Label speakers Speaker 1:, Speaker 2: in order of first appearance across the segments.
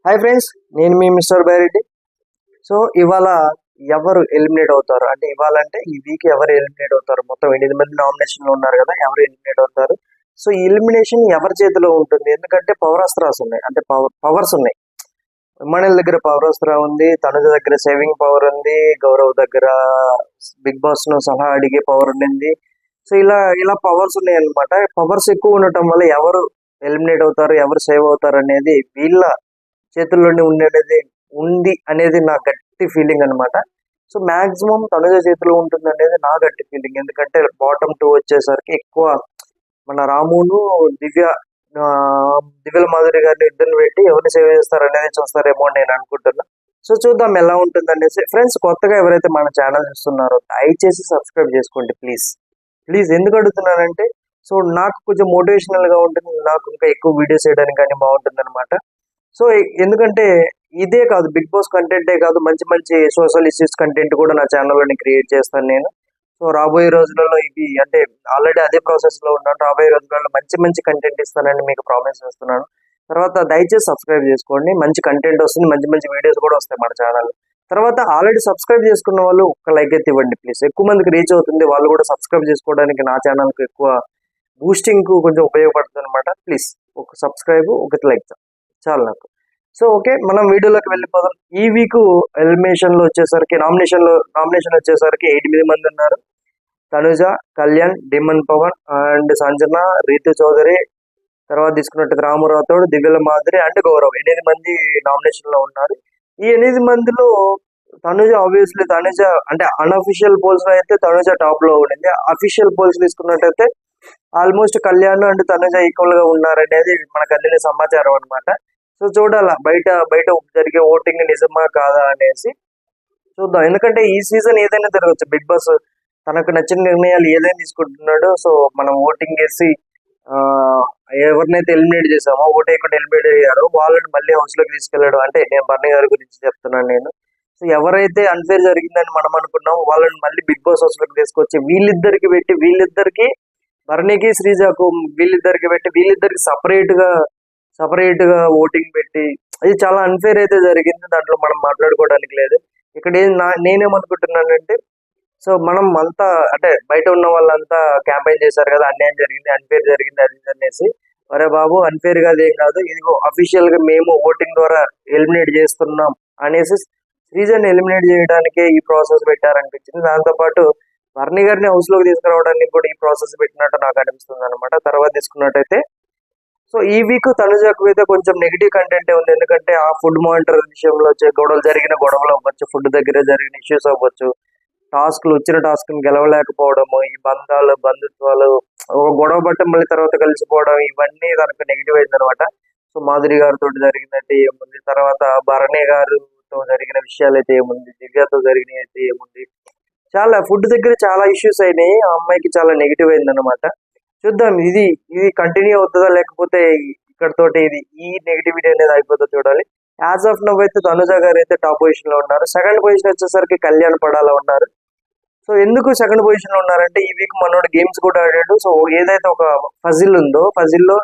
Speaker 1: Hi friends, నేను మీ mister Byreddy. So ఇవాళ ఎవరు ఎలిమినేట్ అవుతారు అంటే ఇవాళ అంటే ఈ వీక్ ఎవరు ఎలిమినేట్ అవుతారు, మొత్తం 8 మంది నామినేషన్లో ఉన్నారు కదా, ఎవరు ఎలిమినేట్ అవుతారు. సో ఈ ఎలిమినేషన్ ఎవరి చేతిలో ఉంటుంది, ఎందుకంటే పవరాస్త్రాస్ ఉన్నాయి, అంటే పవర్స్ ఉన్నాయి. విమానుల దగ్గర పవరాస్త్ర ఉంది, తనుజ దగ్గర సేవింగ్ పవర్ ఉంది, గౌరవ్ దగ్గర బిగ్ బాస్ ను సలహా అడిగే పవర్ ఉంది. సో ఇలా ఇలా పవర్స్ ఉన్నాయి అనమాట. పవర్స్ ఎక్కువ ఉండటం వల్ల ఎవరు ఎలిమినేట్ అవుతారు, ఎవరు సేవ్ అవుతారు అనేది వీళ్ళ చేతుల్లోనే ఉంది అనేది నా గట్టి ఫీలింగ్ అనమాట. సో మాక్సిమం తనుజ చేతిలో ఉంటుంది అనేది నా గట్టి ఫీలింగ్. ఎందుకంటే బాటమ్ 2 వచ్చేసరికి ఎక్కువ మన రామును దివ్యల మాధురి గారిని ఇద్దరిని పెట్టి ఎవరిని సేవ్ చేస్తారు అనేది చూస్తారేమో అని నేను అనుకుంటున్నా. సో చూద్దాం ఎలా ఉంటుంది అనేసి. ఫ్రెండ్స్, కొత్తగా ఎవరైతే మన ఛానల్ చూస్తున్నారో దయచేసి సబ్స్క్రైబ్ చేసుకోండి ప్లీజ్ ప్లీజ్. ఎందుకు అడుగుతున్నానంటే సో నాకు కొంచెం మోటివేషనల్ గా ఉంటుంది, నాకు ఇంకా ఎక్కువ వీడియోస్ చేయడానికి కానీ బాగుంటుంది అనమాట. సో ఎందుకంటే ఇదే కాదు, బిగ్ బాస్ కంటెంటే కాదు, మంచి మంచి సోషల్ ఇష్యూస్ కంటెంట్ కూడా నా ఛానల్లోని క్రియేట్ చేస్తాను నేను. సో రాబోయే రోజులలో ఇవి అంటే ఆల్రెడీ అదే ప్రాసెస్ లో ఉన్నాను. రాబోయే రోజులలో మంచి మంచి కంటెంట్ ఇస్తానని మీకు ప్రామిస్ చేస్తున్నాను. తర్వాత దయచేసి సబ్స్క్రైబ్ చేసుకోండి, మంచి కంటెంట్ వస్తుంది, మంచి మంచి వీడియోస్ కూడా వస్తాయి మన ఛానల్. తర్వాత ఆల్రెడీ సబ్స్క్రైబ్ చేసుకున్న వాళ్ళు ఒక లైక్ అయితే ఇవ్వండి ప్లీజ్, ఎక్కువ మందికి రీచ్ అవుతుంది, వాళ్ళు కూడా సబ్స్క్రైబ్ చేసుకోవడానికి నా ఛానల్కి ఎక్కువ బూస్టింగ్ కు కొంచెం ఉపయోగపడుతుంది అనమాట. ప్లీజ్ ఒక సబ్స్క్రైబ్, ఒక లైక్ చాలు నాకు. సో ఓకే, మనం వీడియోలోకి వెళ్ళిపోదాం. ఈ వీక్ ఎలిమినేషన్ లో వచ్చేసరికి నామినేషన్ వచ్చేసరికి 8 మంది ఉన్నారు. తనుజ, కళ్యాణ్, డిమన్ పవన్ అండ్ సంజన, రీతు చౌదరి, తర్వాత తీసుకున్నట్టు రాము రాథోడ్, దివ్యల మాధురి అండ్ గౌరవ్. 8 మంది నామినేషన్ లో ఉన్నారు. ఈ 8 మందిలో తనుజ అంటే అన్అఫీషియల్ పోల్స్ లో అయితే తనుజ టాప్ లో ఉండింది. అఫీషియల్ పోల్స్ తీసుకున్నట్టయితే almost Kalyan and Tanuja equal గా ఉన్నారనేది మనకు అందిన సమాచారం అనమాట. సో చూడాలా బయట జరిగే ఓటింగ్ నిజమా కాదా అనేసి చూద్దాం. ఎందుకంటే ఈ సీజన్ ఏదైనా జరగచ్చు, బిగ్ బాస్ తనకు నచ్చిన నిర్ణయాలు ఏదైనా తీసుకుంటున్నాడు. సో మనం ఓటింగ్ చేసి ఎవరినైతే ఎలిమినేట్ చేసామో, ఓటేయకుండా ఎలిమినేట్ అయ్యారో వాళ్ళని మళ్ళీ హౌస్ లోకి తీసుకెళ్ళాడు. అంటే నేను బర్నీ గారి గురించి చెప్తున్నాను నేను. సో ఎవరైతే అన్ఫేర్ జరిగిందని మనం అనుకున్నామో వాళ్ళని మళ్ళీ బిగ్ బాస్ హౌస్ లోకి తీసుకొచ్చి వీళ్ళిద్దరికి బర్నీకి, శ్రీజాకు వీళ్ళిద్దరికి పెట్టి వీళ్ళిద్దరికి సపరేట్ గా ఓటింగ్ పెట్టి అది చాలా అన్ఫేర్ అయితే జరిగింది. దాంట్లో మనం మాట్లాడుకోవడానికి లేదు. ఇక్కడ నేనేమనుకుంటున్నానంటే సో మనం అంతా అంటే బయట ఉన్న వాళ్ళంతా క్యాంపెయిన్ చేశారు కదా, అన్యాయం జరిగింది, అన్ఫేర్ జరిగింది అది అనేసి. అరే బాబు, అన్ఫేర్ గా ఏం కాదు, ఇదిగో అఫీషియల్ గా మేము ఓటింగ్ ద్వారా ఎలిమినేట్ చేస్తున్నాం అనేసి శ్రీజన్ ఎలిమినేట్ చేయడానికే ఈ ప్రాసెస్ పెట్టారనిపించింది. దాంతోపాటు బర్నీ గారిని హౌస్ లోకి తీసుకురావడానికి కూడా ఈ ప్రాసెస్ పెట్టినట్టు నాకు అనిపిస్తుంది అనమాట. తర్వాత తీసుకున్నట్టయితే సో ఈ వీక్ తనుజకు అయితే కొంచెం నెగిటివ్ కంటెంట్ ఉంది. ఎందుకంటే ఆ ఫుడ్ మానిటర్ విషయంలో వచ్చే గొడవలు అవ్వచ్చు, ఫుడ్ దగ్గర జరిగిన ఇష్యూస్ అవ్వచ్చు, వచ్చిన టాస్క్ ని గెలవలేకపోవడము, ఈ బంధుత్వాలు ఒక గొడవ పట్టం మళ్ళీ తర్వాత కలిసిపోవడం, ఇవన్నీ తనకు నెగిటివ్ అయింది అనమాట. సో మాధురి గారితో జరిగినట్టు ఏముంది, తర్వాత భరణి గారితో జరిగిన విషయాలు అయితే ఏముంది, దివ్యతో జరిగినవి అయితే ఏముంది, చాలా ఫుడ్ దగ్గర చాలా ఇష్యూస్ అయినాయి. ఆ అమ్మాయికి చాలా నెగిటివ్ అయింది అనమాట. చూద్దాం ఇది కంటిన్యూ అవుతుందా, లేకపోతే ఇక్కడతోటి ఈ నెగిటివిటీ అనేది అయిపోతుందో చూడాలి. యాజ్ ఆఫ్ నవ్ అయితే తనుజ గారు అయితే టాప్ పొజిషన్ లో ఉన్నారు. సెకండ్ పొజిషన్ వచ్చేసరికి కళ్యాణ్ పడాలా ఉన్నారు. సో ఎందుకు సెకండ్ పొజిషన్ లో ఉన్నారంటే ఈ వీక్ మనోడు గేమ్స్ కూడా ఆడాడు. సో ఏదైతే ఒక ఫజిల్ ఉందో, ఫజిల్లో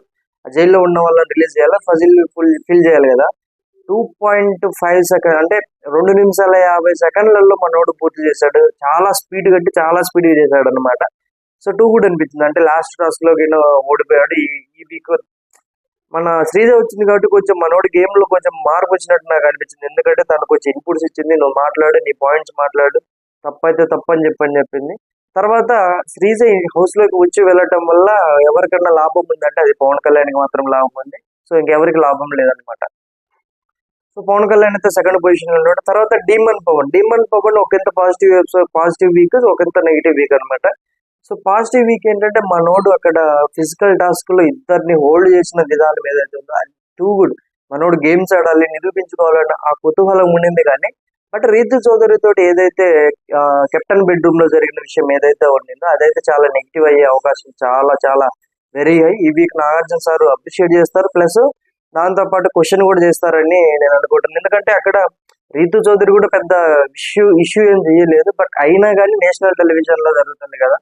Speaker 1: జైల్లో ఉన్న వాళ్ళని రిలీజ్ చేయాలా, ఫజిల్ ఫిల్ చేయాలి కదా. 2.5 సెకండ్ అంటే 2 నిమిషాల 50 సెకండ్లలో మనోడు పూర్తి చేశాడు. చాలా స్పీడ్ చేశాడు అనమాట. సో 2 కూడా అనిపించింది. అంటే లాస్ట్ టాస్క్ లో ఓడిపోయాడు. ఈ వీక్ మన శ్రీజ వచ్చింది కాబట్టి కొంచెం మనోడి గేమ్ లో కొంచెం మార్పు వచ్చినట్టు నాకు అనిపించింది. ఎందుకంటే తనకు కొంచెం ఇన్పుట్స్ ఇచ్చింది, నువ్వు మాట్లాడు, నీ పాయింట్స్ మాట్లాడు, తప్పైతే తప్పని చెప్పింది. తర్వాత శ్రీజ హౌస్ లోకి వచ్చి వెళ్ళటం వల్ల ఎవరికన్నా లాభం ఉందంటే అది పవన్ కళ్యాణ్కి మాత్రం లాభం ఉంది. సో ఇంకెవరికి లాభం లేదనమాట. సో పవన్ కళ్యాణ్ అయితే సెకండ్ పొజిషన్ లో ఉన్నాడు. తర్వాత డీమన్ పవన్ ఒకంత పాజిటివ్ వీక్, ఒకంత నెగిటివ్ వీక్ అనమాట. సో పాజిటివ్ వీక్ ఏంటంటే మనోడు అక్కడ ఫిజికల్ టాస్క్ లో ఇద్దరిని హోల్డ్ చేసిన విధానం ఏదైతే ఉందో అది టూ గుడ్. మనోడు గేమ్స్ ఆడాలి, నిరూపించుకోవాలన్న ఆ కుతూహలం ఉండింది. కానీ బట్ రీతు చౌదరి తోటి ఏదైతే కెప్టెన్ బెడ్రూమ్ లో జరిగిన విషయం ఏదైతే ఉండిందో అదైతే చాలా నెగిటివ్ అయ్యే అవకాశం చాలా వెరీ హై. ఈ వీక్ నాగార్జున సార్ అప్రిషియేట్ చేస్తారు, ప్లస్ దాంతో పాటు క్వశ్చన్ కూడా చేస్తారని నేను అనుకుంటున్నాను. ఎందుకంటే అక్కడ రీతు చౌదరి కూడా పెద్ద ఇష్యూ ఏం చేయలేదు, బట్ అయినా కానీ నేషనల్ టెలివిజన్ లో జరుగుతుంది కదా.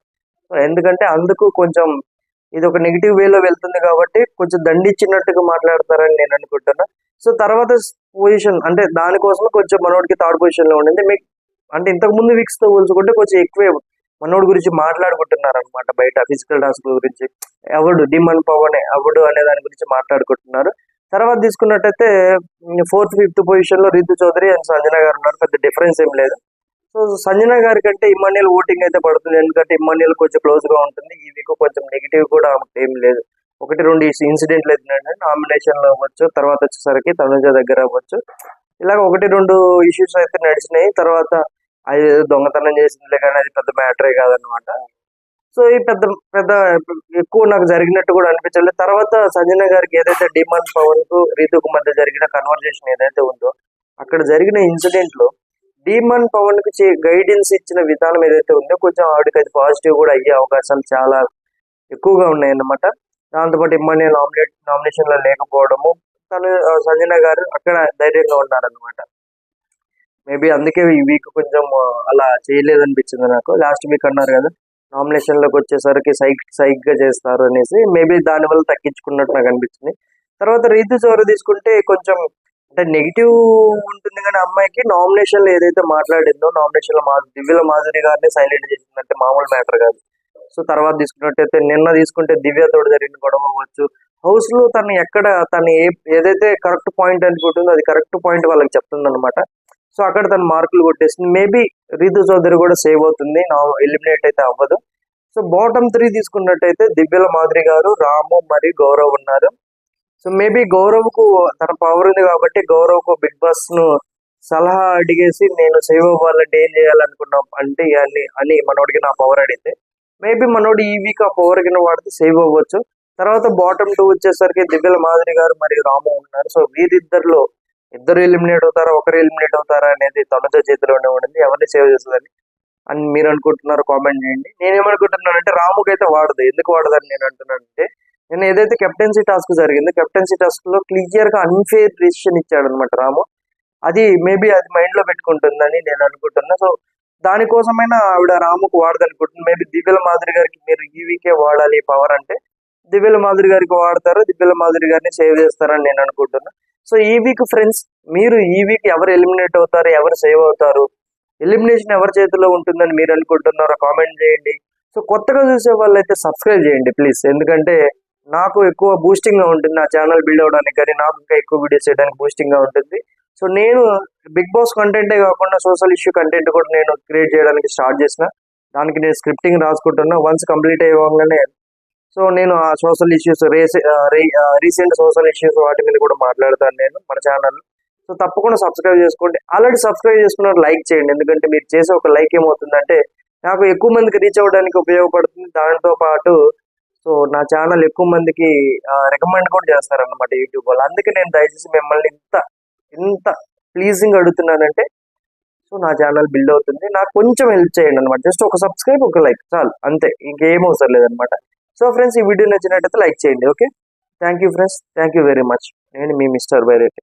Speaker 1: ఎందుకంటే అందుకు కొంచెం ఇది ఒక నెగిటివ్ వేలో వెళ్తుంది కాబట్టి కొంచెం దండిచ్చినట్టుగా మాట్లాడతారని నేను అనుకుంటున్నా. సో తర్వాత పొజిషన్ అంటే దానికోసమే కొంచెం మనోడికి థర్డ్ పొజిషన్ లో ఉండింది. మీకు అంటే ఇంతకు ముందు వీక్స్ తో పోల్చుకుంటే కొంచెం ఎక్కువే మనోడి గురించి మాట్లాడుకుంటున్నారు అనమాట బయట, ఫిజికల్ టాస్క్ గురించి. ఎవడు డిమన్ పవన్ ఎవడు అనే దాని గురించి మాట్లాడుకుంటున్నారు. తర్వాత తీసుకున్నట్టయితే 4th 5th పొజిషన్ లో రితు చౌదరి అండ్ సంజన గారు ఉన్నారు. పెద్ద డిఫరెన్స్ ఏం లేదు. సో సంజన గారి కంటే ఇమ్మాన్యుయల్ ఓటింగ్ అయితే పడుతుంది, ఎందుకంటే ఇమ్మాన్యుయల్ కొంచెం క్లోజ్ గా ఉంటుంది. ఈ వీక్ కొంచెం నెగిటివ్ కూడా ఏం లేదు. 1-2 ఇన్సిడెంట్లు అయితే నామినేషన్ లో అవ్వచ్చు, తర్వాత వచ్చేసరికి తనుజ దగ్గర అవ్వచ్చు, ఇలాగ 1-2 ఇష్యూస్ అయితే నడిచినాయి. తర్వాత అది దొంగతనం చేసిందిలే కానీ అది పెద్ద మ్యాటరే కాదనమాట. సో ఈ పెద్ద పెద్ద ఎక్కువ నాకు జరిగినట్టు కూడా అనిపించలేదు. తర్వాత సంజన గారికి ఏదైతే డిమాండ్ పవన్ కు రీతుకు మధ్య జరిగిన కన్వర్జేషన్ ఏదైతే ఉందో, అక్కడ జరిగిన ఇన్సిడెంట్ లో డిమాండ్ పవన్ కి గైడెన్స్ ఇచ్చిన విధానం ఏదైతే ఉందో కొంచెం ఆవిడకి అది పాజిటివ్ కూడా అయ్యే అవకాశాలు చాలా ఎక్కువగా ఉన్నాయి అన్నమాట. దాంతోపాటు ఇమ్మని నామినేషన్ లో లేకపోవడము, తను సంజన గారు అక్కడ ధైర్యంగా ఉన్నారనమాట. మేబీ అందుకే ఈ వీక్ కొంచెం అలా చేయలేదనిపించింది నాకు. లాస్ట్ వీక్ అన్నారు కదా నామినేషన్ లోకి వచ్చేసరికి సైక్ గా చేస్తారు అనేసి, మేబీ దాని వల్ల తగ్గించుకున్నట్టు నాకు అనిపించింది. తర్వాత రీతు చౌదరి తీసుకుంటే కొంచెం అంటే నెగిటివ్ ఉంటుంది కానీ అమ్మాయికి నామినేషన్ లో ఏదైతే మాట్లాడిందో, నామినేషన్ లో దివ్యల మాధురి గారిని సైలెంట్ చేసిందంటే మామూలు మ్యాటర్ కాదు. సో తర్వాత తీసుకున్నట్టయితే నిన్న తీసుకుంటే దివ్యతోడు జరిగిన గొడవ అవ్వచ్చు, హౌస్ లో తను ఎక్కడ తను ఏదైతే కరెక్ట్ పాయింట్ అనుకుంటుందో అది కరెక్ట్ పాయింట్ వాళ్ళకి చెప్తుంది అనమాట. సో అక్కడ తను మార్కులు కొట్టేస్తుంది. మేబీ రీతు చౌదరి కూడా సేవ్ అవుతుంది, ఎలిమినేట్ అయితే అవ్వదు. సో బాటమ్ 3 తీసుకున్నట్టయితే దివ్యల మాధురి గారు, రాము మరియు గౌరవ్ ఉన్నారు. సో మేబీ గౌరవ్కు తన పవర్ ఉంది కాబట్టి గౌరవ్కు బిగ్ బాస్ ను సలహా అడిగేసి నేను సేవ్ అవ్వాలంటే ఏం చేయాలనుకున్నాం అంటే అని మనోడికి నా పవర్ అడిగితే మేబీ మనోడు ఈ వీక్ ఆ పవర్ కింద వాడితే సేవ్ అవ్వచ్చు. తర్వాత బాటమ్ 2 వచ్చేసరికి దివ్యల మాధురి గారు మరియు రాము ఉన్నారు. సో వీరిద్దరిలో ఇద్దరు ఎలిమినేట్ అవుతారా ఒకరు ఎలిమినేట్ అవుతారా అనేది తనుజ చేతిలోనే ఉండింది. ఎవరిని సేవ్ చేస్తుందని అని మీరు అనుకుంటున్నారు కామెంట్ చేయండి. నేనేమనుకుంటున్నానంటే రాముకైతే వాడదు. ఎందుకు వాడదని నేను అంటున్నానంటే, నేను ఏదైతే కెప్టెన్సీ టాస్క్ జరిగిందో కెప్టెన్సీ టాస్క్ లో క్లియర్ గా అన్ఫేర్ డిసిషన్ ఇచ్చాడు అనమాట రాము. అది మేబీ అది మైండ్ లో పెట్టుకుంటుందని నేను అనుకుంటున్నా. సో దానికోసమైనా ఆవిడ రాముకు వాడదనుకుంటుంది. మేబీ దివ్యల మాధురి గారికి మీరు ఈ వీకే వాడాలి పవర్ అంటే దివ్యల మాధురి గారికి వాడతారు, దివ్యల మాధురి గారిని సేవ్ చేస్తారని నేను అనుకుంటున్నా. సో ఈ వీక్ ఫ్రెండ్స్, మీరు ఈ వీక్ ఎవరు ఎలిమినేట్ అవుతారు, ఎవరు సేవ్ అవుతారు, ఎలిమినేషన్ ఎవరి చేతిలో ఉంటుందని మీరు అనుకుంటున్నారో కామెంట్ చేయండి. సో కొత్తగా చూసే వాళ్ళు అయితే సబ్స్క్రైబ్ చేయండి ప్లీజ్, ఎందుకంటే నాకు ఎక్కువ బూస్టింగ్ గా ఉంటుంది నా ఛానల్ బిల్డ్ అవడానికి, కానీ నాకు ఇంకా ఎక్కువ వీడియోస్ చేయడానికి బూస్టింగ్ గా ఉంటుంది. సో నేను బిగ్ బాస్ కంటెంటే కాకుండా సోషల్ ఇష్యూ కంటెంట్ కూడా నేను క్రియేట్ చేయడానికి స్టార్ట్ చేసిన. దానికి నేను స్క్రిప్టింగ్ రాసుకుంటున్నా. వన్స్ కంప్లీట్ అయ్యేవాగానే సో నేను ఆ social issues recent social issues వాటి మీద కూడా మాట్లాడతాను నేను మన ఛానల్. సో తప్పకుండా సబ్స్క్రైబ్ చేసుకోండి. ఆల్రెడీ సబ్స్క్రైబ్ చేసుకున్నారు లైక్ చేయండి, ఎందుకంటే మీరు చేసే ఒక లైక్ ఏమవుతుందంటే నాకు ఎక్కువ మందికి రీచ్ అవ్వడానికి ఉపయోగపడుతుంది. దానితో పాటు సో నా ఛానల్ ఎక్కువ మందికి రికమెండ్ కూడా చేస్తారన్నమాట యూట్యూబ్ వాళ్ళు. అందుకే నేను దయచేసి మిమ్మల్ని ఇంత ప్లీజింగ్ అడుగుతున్నానంటే సో నా ఛానల్ బిల్డ్ అవుతుంది. నాకు కొంచెం హెల్ప్ చేయండి అనమాట. జస్ట్ ఒక సబ్స్క్రైబ్ ఒక లైక్ చాలు, అంతే, ఇంకేం అవసరం లేదనమాట. సో ఫ్రెండ్స్, ఈ వీడియో నచ్చినట్టయితే లైక్ చేయండి. Okay, thank you friends, thank you very much. నేను మీ మిస్టర్ బైరెడ్డి.